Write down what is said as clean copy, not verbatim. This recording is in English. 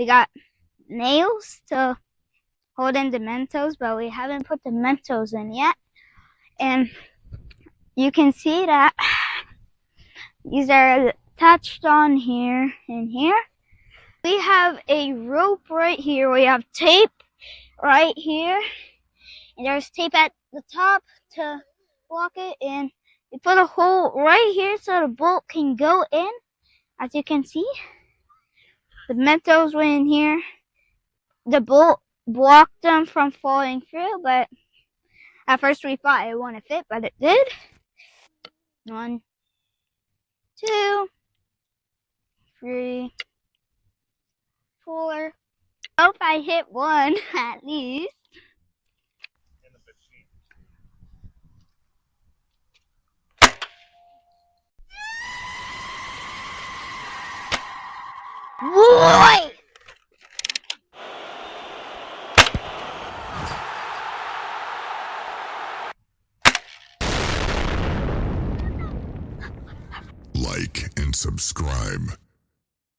We got nails to hold in the Mentos, but we haven't put the Mentos in yet. And you can see that these are attached on here and here. We have a rope right here. We have tape right here. And there's tape at the top to block it. And we put a hole right here so the bolt can go in. As you can see, the Mentos went in here. The bolt blocked them from falling through, but at first we thought it wouldn't fit, but it did. 1, 2, 3, 4. I hope I hit one at least. Boy! Like and subscribe.